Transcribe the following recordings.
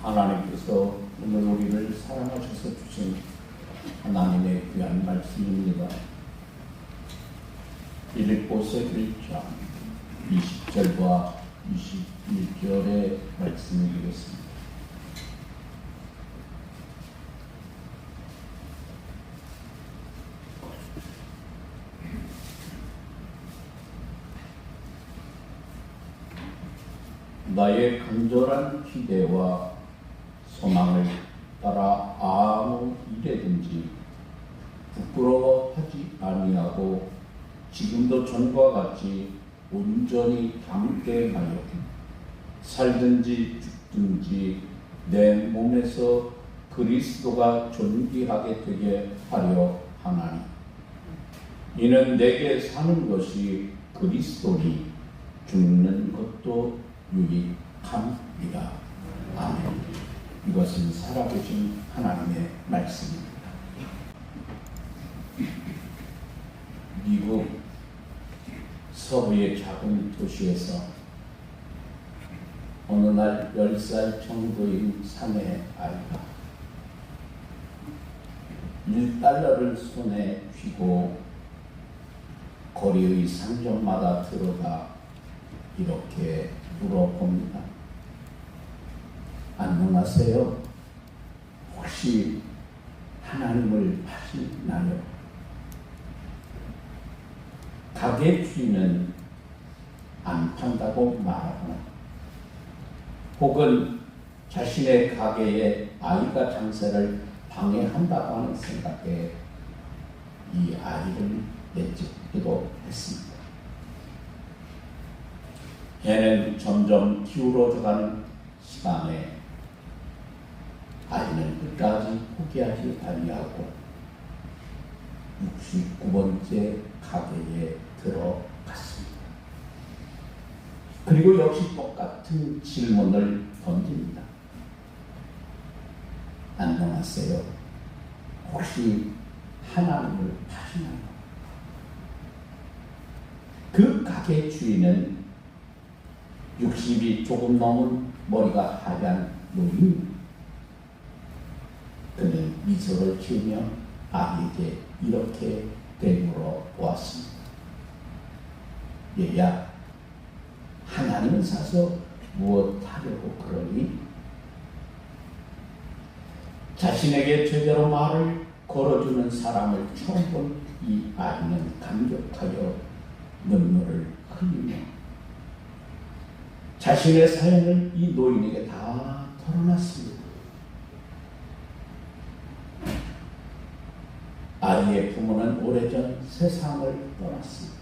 하나님께서 오늘 우리를 사랑하셔서 주신 하나님의 귀한 말씀입니다. 빌립보서 1장 20절과 21절의 말씀을 읽겠습니다. 나의 간절한 기대와 소망을 따라 아무 일에든지 부끄러워하지 아니하고 지금도 전과 같이 온전히 담대하여 살든지 죽든지 내 몸에서 그리스도가 존귀하게 되게 하려 하나니 이는 내게 사는 것이 그리스도니 죽는 것도 유익함이라. 아멘. 이것은 살아계신 하나님의 말씀입니다. 미국 서부의 작은 도시에서 어느 날 10살 정도인 사내 아이가 $1를 손에 쥐고 거리의 상점마다 들어가 이렇게 물어봅니다. 안녕하세요. 혹시 하나님을 파시나요? 가게 주인은 안 판다고 말하거나 혹은 자신의 가게에 아이가 장사를 방해한다고 하는 생각에 이 아이를 내쫓기도 했습니다. 해는 점점 기울어져가는 시간에 아이는 끝까지 포기하지 아니하고 69번째 가게에 들어갔습니다. 그리고 역시 똑같은 질문을 던집니다. 안녕하세요. 혹시 하나님을 파시나요? 그 가게 주인은 60이 조금 넘은 머리가 하얀 노인입니다. 그는 미소를 지으며 아이에게 이렇게 되물어 보았습니다. 얘야, 하나님을 사서 무엇 하려고 그러니? 자신에게 제대로 말을 걸어주는 사람을 처음 본 이 아이는 감격하여 눈물을 흘리며 자신의 사연을 이 노인에게 다 털어놨습니다. 아이의 부모는 오래전 세상을 떠났습니다.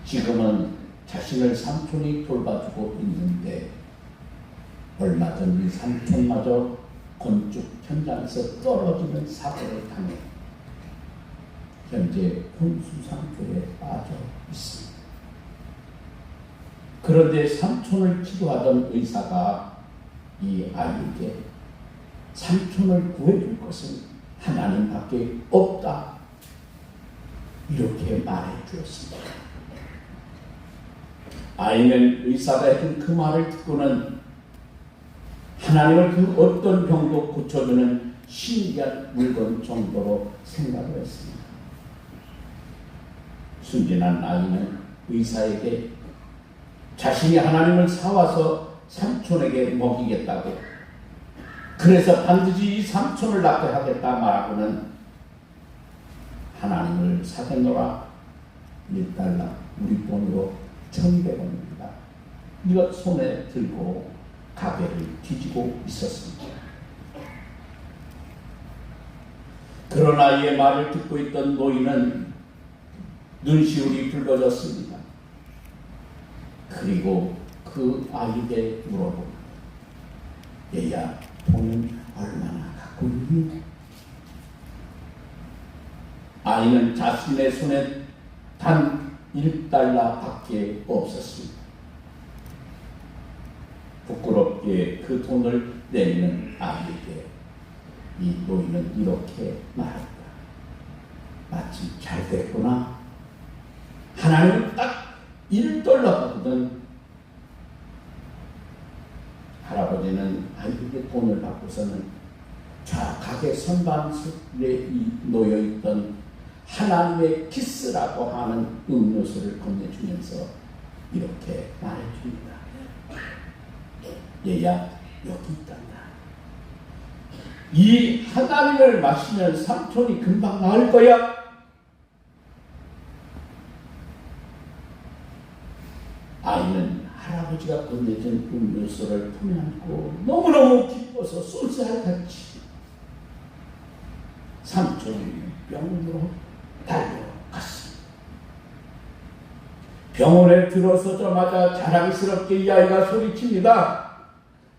지금은 자신을 삼촌이 돌봐주고 있는데 얼마 전 이 삼촌마저 건축 현장에서 떨어지는 사고를 당해 현재 혼수 상태에 빠져 있습니다. 그런데 삼촌을 치료하던 의사가 이 아이에게 삼촌을 구해줄 것은 하나님밖에 없다 이렇게 말해 주었습니다. 아이는 의사가 해준 그 말을 듣고는 하나님을 그 어떤 병도 고쳐주는 신기한 물건 정도로 생각을 했습니다. 순진한 아이는 의사에게 자신이 하나님을 사와서 삼촌에게 먹이겠다고, 그래서 반드시 이 삼촌을 낫게 하겠다 말하고는 하나님을 사겠노라 $1, 우리 돈으로 1,200원입니다. 이것 손에 들고 가게를 뒤지고 있었습니다. 그러나 이의 말을 듣고 있던 노인은 눈시울이 붉어졌습니다. 그리고 그 아이에게 물어봅니다. 얘야, 돈은 얼마나 갖고 있니? 아이는 자신의 손에 단 $1밖에 없었습니다. 부끄럽게 그 돈을 내미는 아이에게 이 노인은 이렇게 말합니다. 마침 잘 됐구나. 하나님은 딱 $1 받거든. 할아버지 아버지는 아이에게 돈을 받고서는 저 가게 선반술에 놓여있던 하나님의 키스라고 하는 음료수를 건네주면서 이렇게 말해줍니다. 얘야, 여기 있단다. 이 하나님을 마시면 삼촌이 금방 나을 거야. 아이는 할아버지가 건네준 음료수를 품에 안고 너무너무 기뻐서 쏠쏠같이 삼촌이 병원으로 달려갔습니다. 병원에 들어서자마자 자랑스럽게 이 아이가 소리칩니다.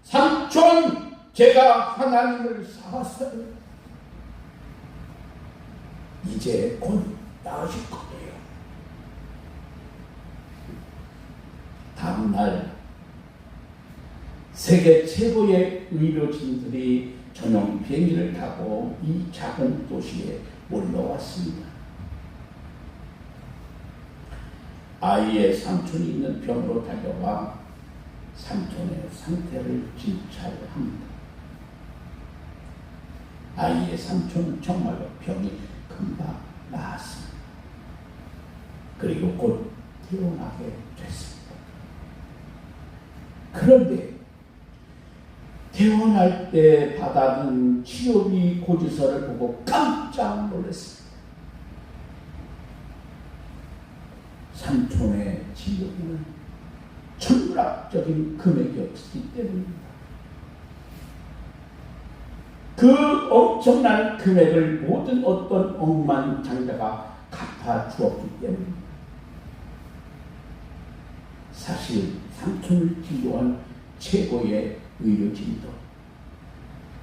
삼촌, 제가 하나님을 사왔어요. 이제 곧 나으실 거예요. 다음날 세계 최고의 의료진들이 전용 비행기를 타고 이 작은 도시에 올라왔습니다. 아이의 삼촌이 있는 병으로 달려와 삼촌의 상태를 진찰합니다. 아이의 삼촌은 정말로 병이 금방 나았습니다. 그리고 곧 태어나게 됐습니다. 그런데 태어날 때 받아든 치료비 고지서를 보고 깜짝 놀랐습니다. 삼촌의 치료비는 천문학적인 금액이었기 때문입니다. 그 엄청난 금액을 모든 어떤 억만장자가 갚아주었기 때문입니다. 사실 삼촌을 치료한 최고의 의료진도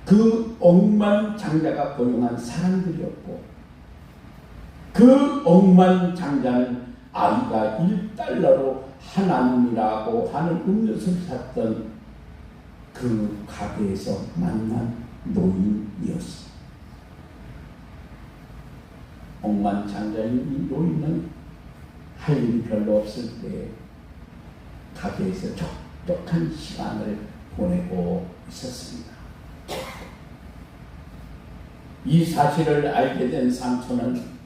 그 억만장자가 고용한 사람들이었고, 그 억만장자는 아이가 1달러로 하나님이라고 하는 음료수를 샀던 그 가게에서 만난 노인이었습니다. 억만장자인 이 노인은 할 일이 별로 없을 때 가게에서 적적한 시간을 보내고 있었습니다. 이 사실을 알게 된 삼촌은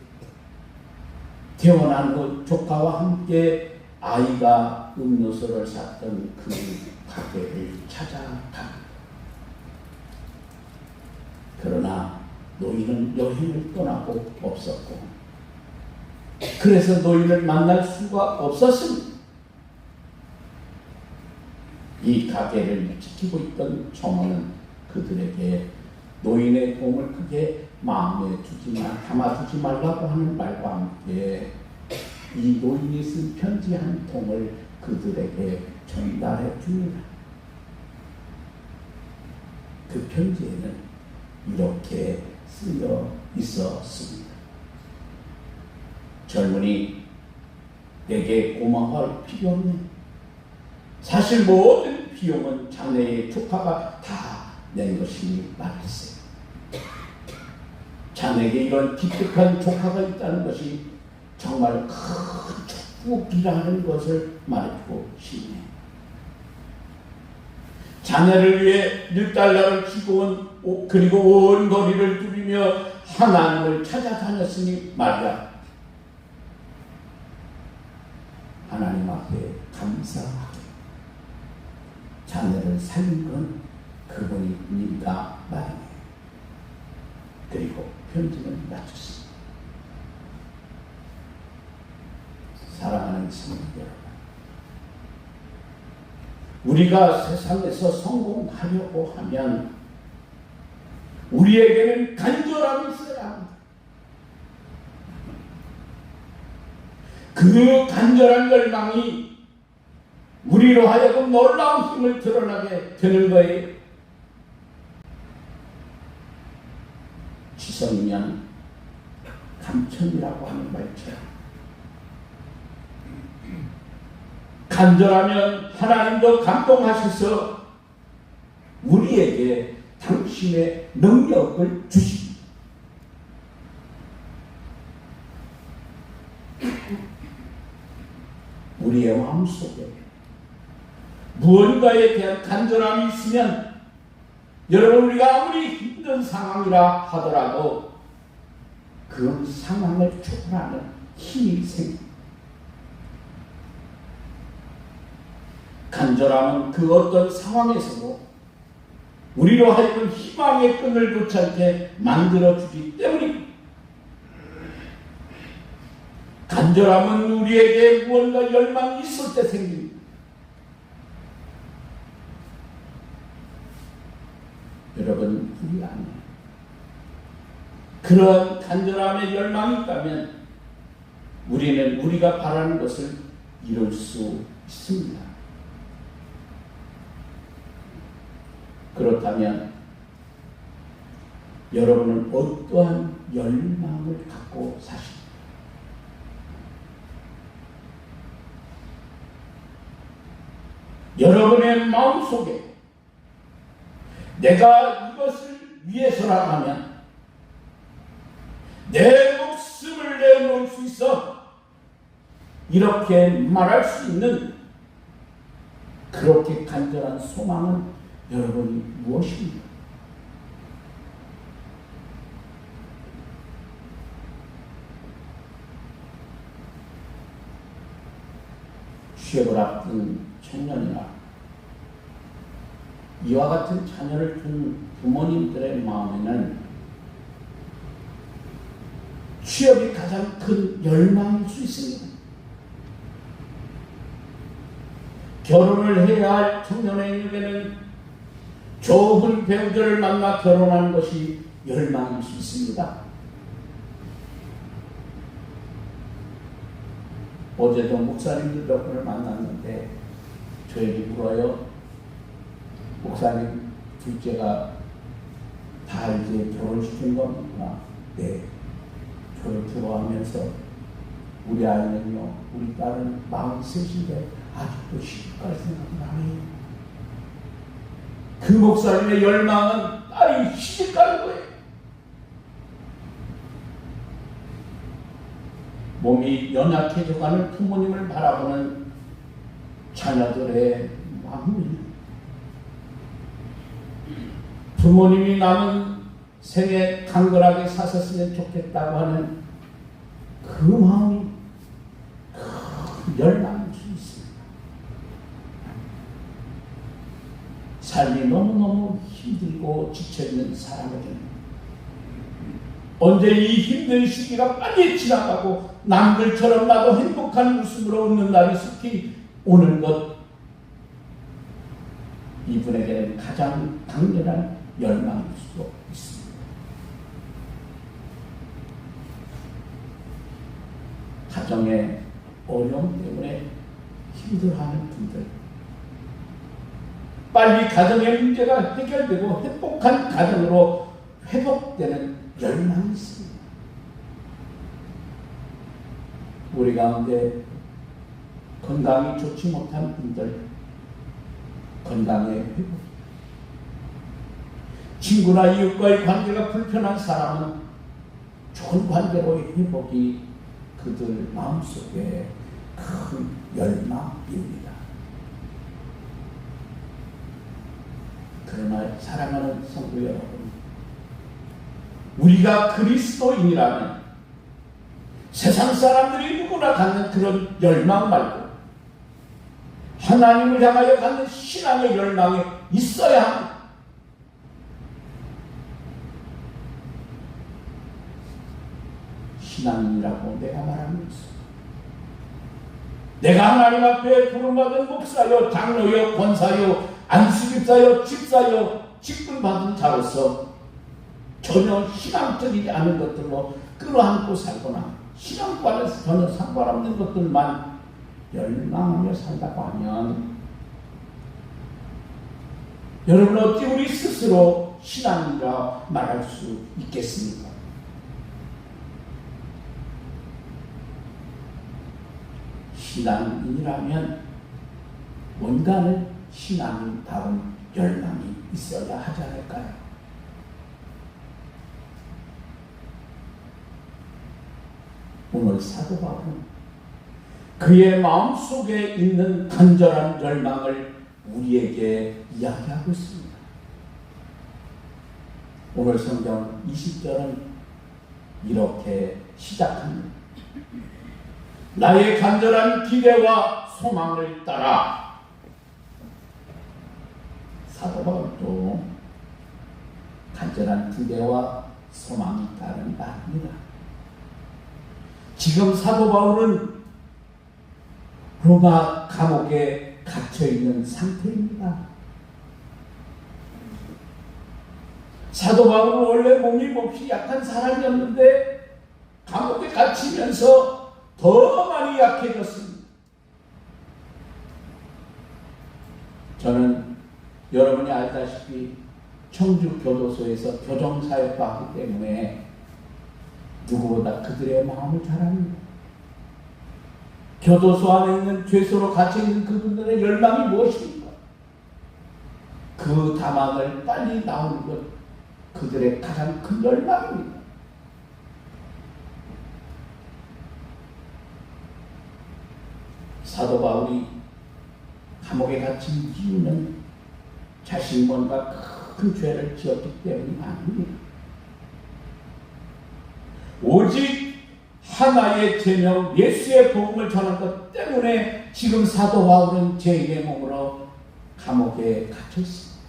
태어난 후 조카와 함께 아이가 음료수를 샀던 그 가게를 찾아갑니다. 그러나 노인은 여행을 떠나고 없었고, 그래서 노인을 만날 수가 없었습니다. 이 가게를 지키고 있던 점원은 그들에게 노인의 도움을 크게 마음에 담아두지 말라고 하는 말과 함께 이 노인이 쓴 편지 한 통을 그들에게 전달해 줍니다. 그 편지에는 이렇게 쓰여 있었습니다. 젊은이, 내게 고마워할 필요 없네. 사실 모든 비용은 자네의 조카가 다 낸 것이니 말했어요. 자네에게 이런 기특한 조카가 있다는 것이 정말 큰 축복이라는 것을 말해주고 싶네요. 자네를 위해 1달러를 주고 그리고 온 거리를 누비며 하나님을 찾아다녔으니 말이야. 하나님 앞에 감사하게 자네를 살린 건 그분입니다 말이네. 그리고 편지는 마쳤습니다. 사랑하는 성도 여러분, 우리가 세상에서 성공하려고 하면 우리에게는 간절함이 있어야 합니다. 그 간절한 열망이 우리로 하여금 놀라운 힘을 드러나게 되는 거예요. 지성이면 감천이라고 하는 말처럼 간절하면 하나님도 감동하셔서 우리에게 당신의 능력을 주십니다. 우리의 마음속에 무언가에 대한 간절함이 있으면 여러분, 우리가 아무리 힘든 상황이라 하더라도 그 상황을 초월하는 힘이 생깁니다. 간절함은 그 어떤 상황에서도 우리로 하여금 희망의 끈을 놓지 않게 만들어주기 때문입니다. 간절함은 우리에게 무언가 열망이 있을 때 생깁니다. 여러분, 우리 안에 그런 간절함의 열망이 있다면 우리는 우리가 바라는 것을 이룰 수 있습니다. 그렇다면 여러분은 어떠한 열망을 갖고 사십니까? 여러분의 마음속에 내가 이것을 위해서라면 내 목숨을 내놓을 수 있어, 이렇게 말할 수 있는 그렇게 간절한 소망은 여러분이 무엇입니까? 취업을 앞둔 청년이나 이와 같은 자녀를 둔 부모님들의 마음에는 취업이 가장 큰 열망일 수 있습니다. 결혼을 해야 할 청년에게는 좋은 배우자를 만나 결혼하는 것이 열망일 수 있습니다. 어제도 목사님들 몇 분을 만났는데 저에게 물어요. 목사님, 둘째가 다 이제 결혼시킨 겁니까? 네. 저를 들어가면서 우리 아이는요, 우리 딸은 43인데 아직도 시집갈 생각은 안 해요. 그 목사님의 열망은 딸이 시집가는 거예요. 몸이 연약해져가는 부모님을 바라보는 자녀들의 마음입니다. 부모님이 남은 생에 강건하게 사셨으면 좋겠다고 하는 그 마음이 큰 열망일 수 있습니다. 삶이 너무너무 힘들고 지쳐있는 사람에게는 언제 이 힘든 시기가 빨리 지나가고 남들처럼 나도 행복한 웃음으로 웃는 날이 속히 오는 것, 이분에게는 가장 강렬한 열망일 수도 있습니다. 가정의 어려움 때문에 힘들어하는 분들, 빨리 가정의 문제가 해결되고 행복한 가정으로 회복되는 열망이 있습니다. 우리 가운데 건강이 좋지 못한 분들, 건강의 회복, 친구나 이웃과의 관계가 불편한 사람은 좋은 관계로의 회복이 그들 마음속에 큰 열망입니다. 그러나 사랑하는 성도 여러분, 우리가 그리스도인이라면 세상 사람들이 누구나 갖는 그런 열망 말고 하나님을 향하여 갖는 신앙의 열망이 있어야 합니다. 신앙인이라고 내가 말하는 것은 내가 하나님 앞에 부름받은 목사요, 장로요, 권사요, 안수집사요, 집사요, 직분받은 자로서 전혀 신앙적이지 않은 것들로 끌어안고 살거나 신앙과는 전혀 상관없는 것들만 열망하며 산다고 하면 여러분, 어찌 우리 스스로 신앙이라 말할 수 있겠습니까? 신앙인이라면 뭔가는 신앙인다운 열망이 있어야 하지 않을까요? 오늘 사도 바울은 그의 마음속에 있는 간절한 열망을 우리에게 이야기하고 있습니다. 오늘 성경 20절은 이렇게 시작합니다. 나의 간절한 기대와 소망을 따라. 사도 바울도 간절한 기대와 소망이 따른 말입니다. 지금 사도 바울은 로마 감옥에 갇혀 있는 상태입니다. 사도 바울은 원래 몸이 몹시 약한 사람이었는데 감옥에 갇히면서 더 많이 약해졌습니다. 저는 여러분이 알다시피 청주 교도소에서 교정사역도 하기 때문에 누구보다 그들의 마음을 잘 압니다. 교도소 안에 있는 죄수로 갇혀있는 그분들의 열망이 무엇입니까? 그 다망을 빨리 나오는 것, 그들의 가장 큰 열망입니다. 사도 바울이 감옥에 갇힌 이유는 자신이 뭔가 큰 죄를 지었기 때문이 아닙니다. 오직 하나의 제명 예수의 복음을 전한 것 때문에 지금 사도 바울은 죄인의 몸으로 감옥에 갇혀 있습니다.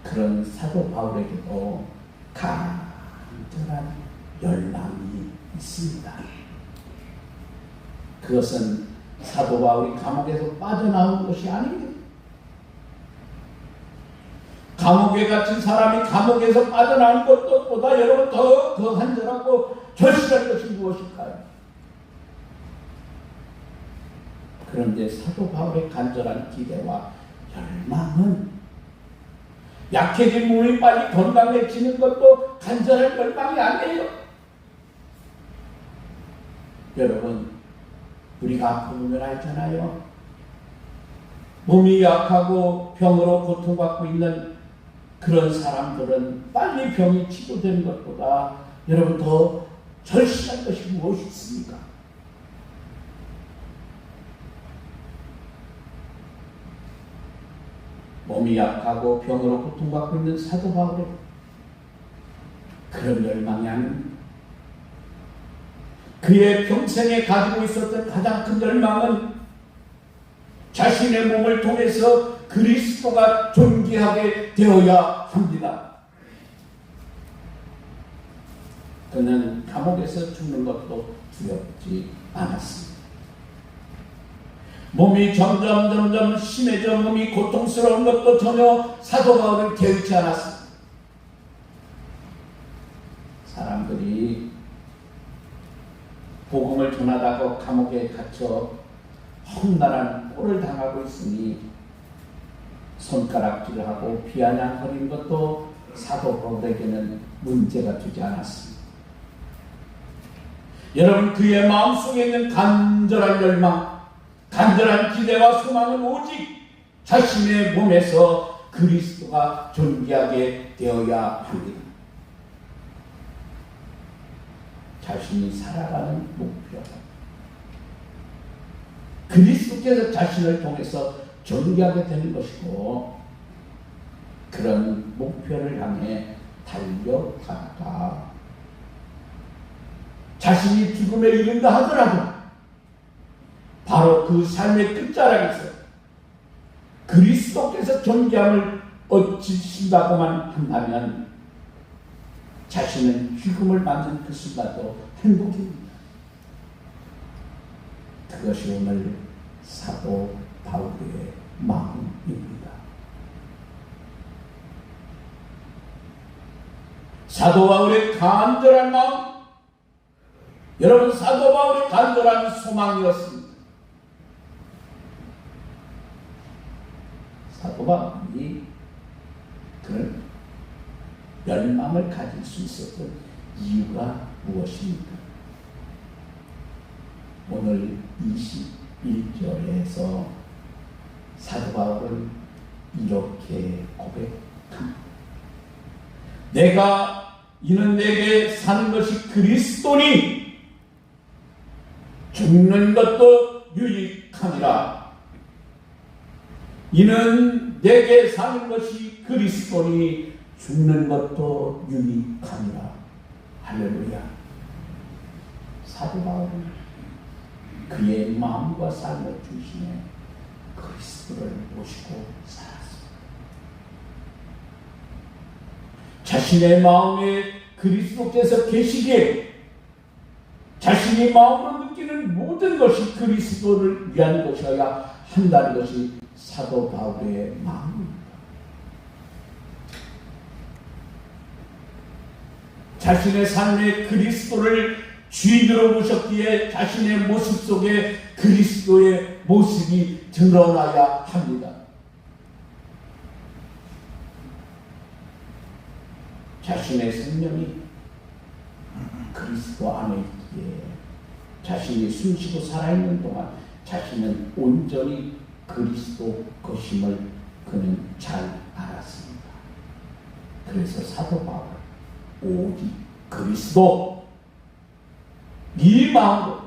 그런 사도 바울에게도 간절한 열망이 있습니다. 그것은 사도 바울이 감옥에서 빠져나온 것이 아닙니다. 감옥에 갇힌 사람이 감옥에서 빠져나온 것보다 여러분 더 간절하고 절실한 것이 무엇일까요? 그런데 사도 바울의 간절한 기대와 열망은 약해진 몸이 빨리 건강해지는 것도 간절한 열망이 아니에요. 여러분, 우리가 아프면 알잖아요. 몸이 약하고 병으로 고통받고 있는 그런 사람들은 빨리 병이 치료되는 것보다 여러분 더 절실한 것이 무엇이 있습니까? 몸이 약하고 병으로 고통받고 있는 사도 바울의 그런 열망이 아닙니다. 그의 평생에 가지고 있었던 가장 큰 열망은 자신의 몸을 통해서 그리스도가 존귀하게 되어야 합니다. 그는 감옥에서 죽는 것도 두렵지 않았습니다. 몸이 점점 심해져 몸이 고통스러운 것도 전혀 사도 바울은 개의치 않았습니다. 사람들이 복음을 전하다고 감옥에 갇혀 험난한 꼴을 당하고 있으니 손가락질하고 비아냥거리는 것도 사도 바울에게는 문제가 되지 않았습니다. 여러분, 그의 마음속에 있는 간절한 열망, 간절한 기대와 소망은 오직 자신의 몸에서 그리스도가 존귀하게 되어야 합니다. 자신이 살아가는 목표, 그리스도께서 자신을 통해서 존귀하게 되는 것이고, 그런 목표를 향해 달려가다가 자신이 죽음에 이른다 하더라도 바로 그 삶의 끝자락에서 그리스도께서 존귀함을 얻으신다고만 한다면 자신은 죽음을 맞는 그 순간도 행복입니다. 그것이 오늘 사도 바울의 마음입니다. 사도 바울의 간절한 마음, 여러분, 사도 바울의 간절한 소망이었습니다. 사도 바울이 그런 열망을 가질 수 있었던 이유가 무엇입니까? 오늘 21절에서 사도 바울은 이렇게 고백합니다. 이는 내게 사는 것이 그리스도니 죽는 것도 유익함이라. 이는 내게 사는 것이 그리스도니 죽는 것도 유익함이라. 할렐루야. 사도 바울은 그의 마음과 삶을 중심에 그리스도를 모시고 살았습니다. 자신의 마음에 그리스도께서 계시기에 자신이 마음으로 느끼는 모든 것이 그리스도를 위한 것이어야 한다는 것이 사도 바울의 마음입니다. 자신의 삶에 그리스도를 주인으로 모셨기에 자신의 모습 속에 그리스도의 모습이 드러나야 합니다. 자신의 생명이 그리스도 안에 있기에 자신이 숨쉬고 살아있는 동안 자신은 온전히 그리스도 것임을 그는 잘 알았습니다. 그래서 사도 바울 오직 그리스도 이 마음으로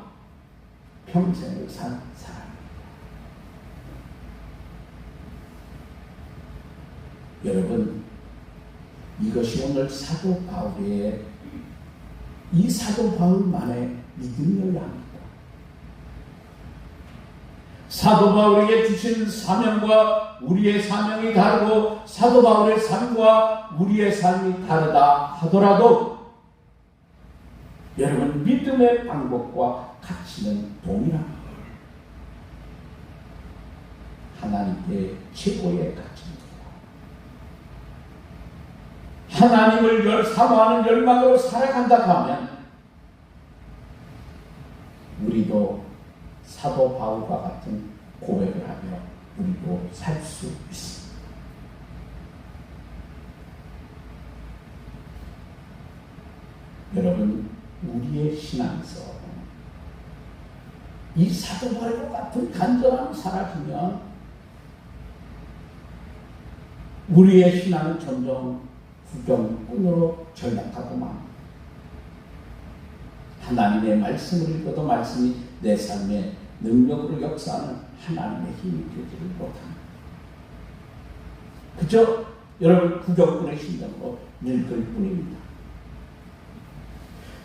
평생을 산 사람입니다. 여러분, 이것이 오늘 사도 바울의 이 사도 바울만의 믿음이어야 합니다. 사도 바울에게 주신 사명과 우리의 사명이 다르고 사도 바울의 삶과 우리의 삶이 다르다 하더라도 여러분, 믿음의 방법과 가치는 동일합니다. 하나님께 최고의 가치입니다. 하나님을 사모하는 열망으로 살아간다 하면 우리도 사도 바울과 같은 고백을 하며 우리도 살 수 있습니다. 여러분, 우리의 신앙에서 이 사도 바울과 같은 간절함이 사라지면 우리의 신앙은 점점 구경꾼으로 전락하고만 하나님의 말씀을 읽어도 말씀이 내 삶에 능력으로 역사하는 하나님의 힘이 되지를 못합니다. 그저 여러분 구경꾼의 심정으로 읽을 뿐입니다.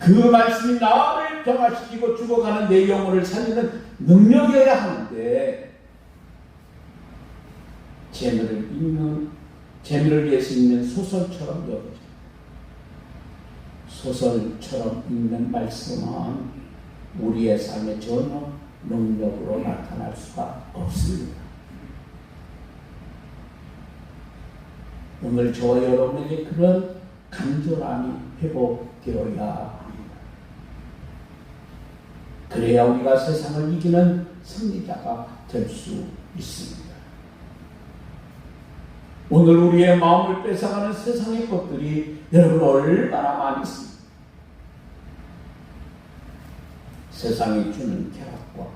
그 말씀이 나를 변화시키고 죽어가는 내 영혼을 살리는 능력이어야 하는데 재미를 위해서 읽는 소설처럼 여겨집니다. 소설처럼 읽는 말씀은 우리의 삶에 전혀 능력으로 나타날 수가 없습니다. 오늘 저와 여러분에게 그런 간절함이 회복되어야 합니다. 그래야 우리가 세상을 이기는 승리자가 될 수 있습니다. 오늘 우리의 마음을 뺏어가는 세상의 것들이 여러분 얼마나 많이 있습니다. 세상이 주는 쾌락과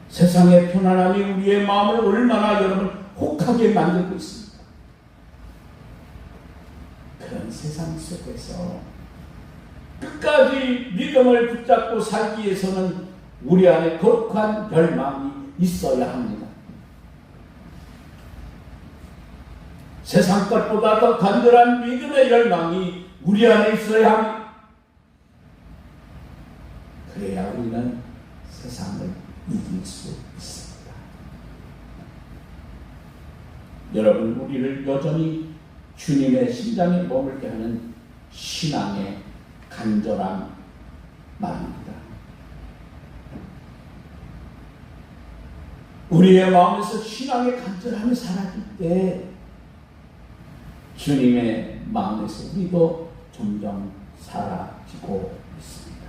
세상의 편안함이 우리의 마음을 얼마나 여러분 혹하게 만들고 있습니다. 그런 세상 속에서 끝까지 믿음을 붙잡고 살기 위해서는 우리 안에 거룩한 열망이 있어야 합니다. 세상 것보다 더 간절한 믿음의 열망이 우리 안에 있어야 합니다. 그래야 우리는 세상을 이길 수 있습니다. 여러분, 우리를 여전히 주님의 심장에 머물게 하는 신앙의 간절한 말입니다. 우리의 마음에서 신앙의 간절함이 사라질 때 주님의 마음에서 우리도 점점 사라지고 있습니다.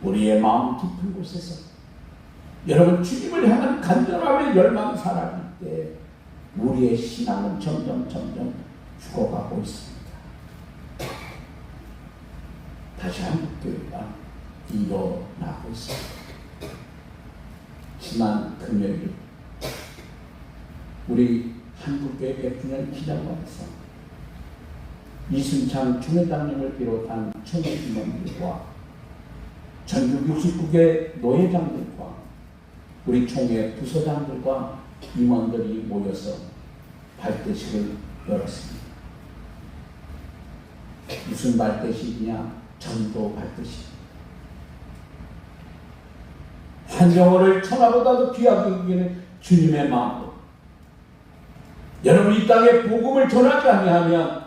우리의 마음 깊은 곳에서 여러분 주님을 향한 간절함의 열망이 사라질 때 우리의 신앙은 점점 죽어가고 있습니다. 다시 한국교회가 일어나고 있습니다. 지난 금요일 우리 한국교회 100주년 기념관에서 이순창 총회장님을 비롯한 청년팀원들과 전국 69개 노회장들과 우리 총회 부서장들과 임원들이 모여서 발대식을 열었습니다. 무슨 발대식이냐? 전도 발대식. 한 영혼을 천하보다도 귀하게 여기는 주님의 마음으로. 여러분, 이 땅에 복음을 전하지 아니하면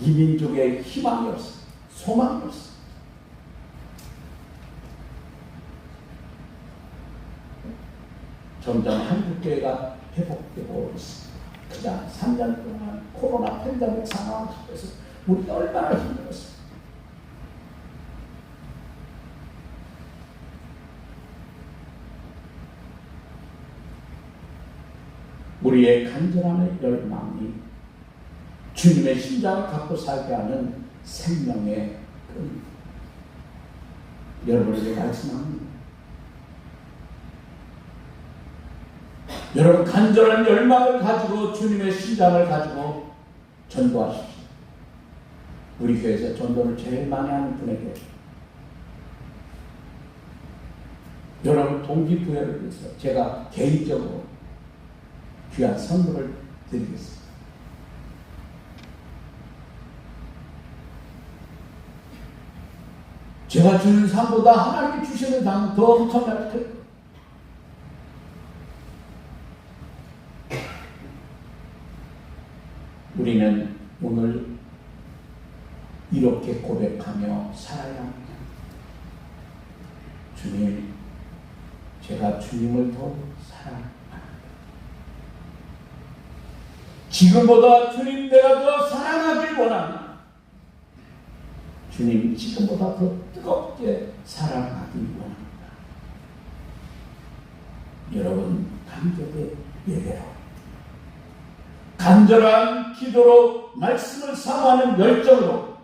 이 민족에 희망이 없어, 소망이 없어. 점점 한국교회가 회복되고 있습니다. 그냥 3년 동안 코로나 팬데믹 상황 속에서 우리가 얼마나 힘들었습니까? 우리의 간절함의 열망이 주님의 심장을 갖고 살게 하는 생명의 끈. 여러분에게 말씀합니다. 여러분, 간절한 열망을 가지고 주님의 심장을 가지고 전도하십시오. 우리 교회에서 전도를 제일 많이 하는 분에게 여러분 동기부여를 위해서 제가 개인적으로 귀한 선물을 드리겠습니다. 제가 주는 상보다 하나님이 주시는 상 더 엄청날 거예요. 우리는 오늘 이렇게 고백하며 살아야 합니다. 주님, 제가 주님을 더 사랑합니다. 지금보다 주님 내가 더 사랑하길 원합니다. 주님, 지금보다 더 뜨겁게 사랑하길 원합니다. 여러분, 간절히 예배하고 간절한 기도로 말씀을 사모하는 열정으로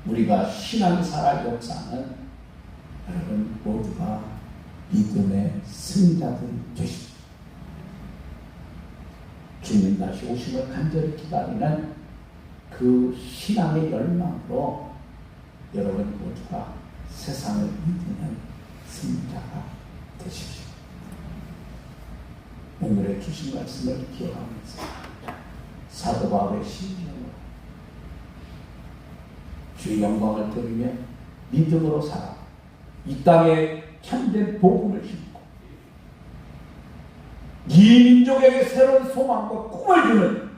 우리가 신앙생활 역사는 여러분 모두가 믿음의 승자들이 되십시오. 주님 다시 오심을 간절히 기다리는 그 신앙의 열망으로 여러분 모두가 세상을 이기는 승자가 되십시오. 오늘의 주신 말씀을 기억하면서 사도 바울의 심정으로 주의 영광을 드리며 믿음으로 살아 이 땅에 참된 복음을 심고 이 민족에게 새로운 소망과 꿈을 주는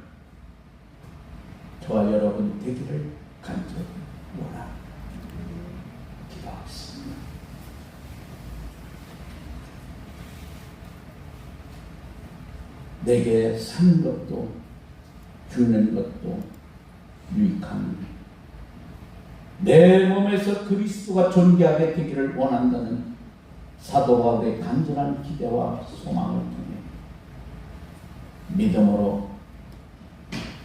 저와 여러분 되기를 간절히 원합니다. 기도하겠습니다. 내게 사는 것도 주는 것도 유익합니다. 내 몸에서 그리스도가 존귀하게 되기를 원한다는 사도 바울의 간절한 기대와 소망을 통해 믿음으로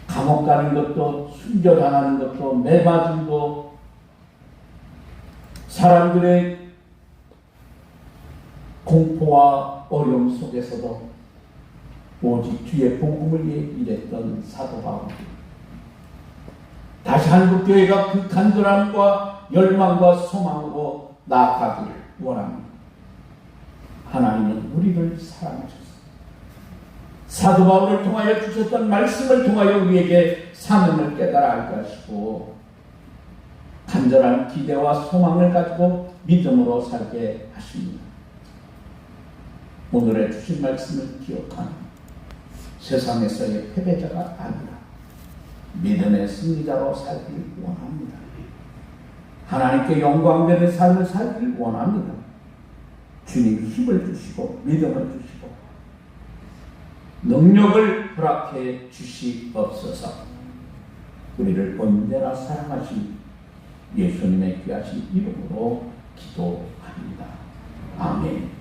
감옥 가는 것도 순교당하는 것도 매맞음도 사람들의 공포와 어려움 속에서도 오직 주의 복음을 위해 일했던 사도 바울. 다시 한국교회가 그 간절함과 열망과 소망으로 나아가기를 원합니다. 하나님은 우리를 사랑하셨습니다. 사도 바울을 통하여 주셨던 말씀을 통하여 우리에게 사명을 깨달아 알게 하시고 간절한 기대와 소망을 가지고 믿음으로 살게 하십니다. 오늘의 주신 말씀을 기억하는 세상에서의 패배자가 아니라 믿음의 승리자로 살길 원합니다. 하나님께 영광되는 삶을 살길 원합니다. 주님 힘을 주시고 믿음을 주시고 능력을 허락해 주시옵소서. 우리를 언제나 사랑하신 예수님의 귀하신 이름으로 기도합니다. 아멘.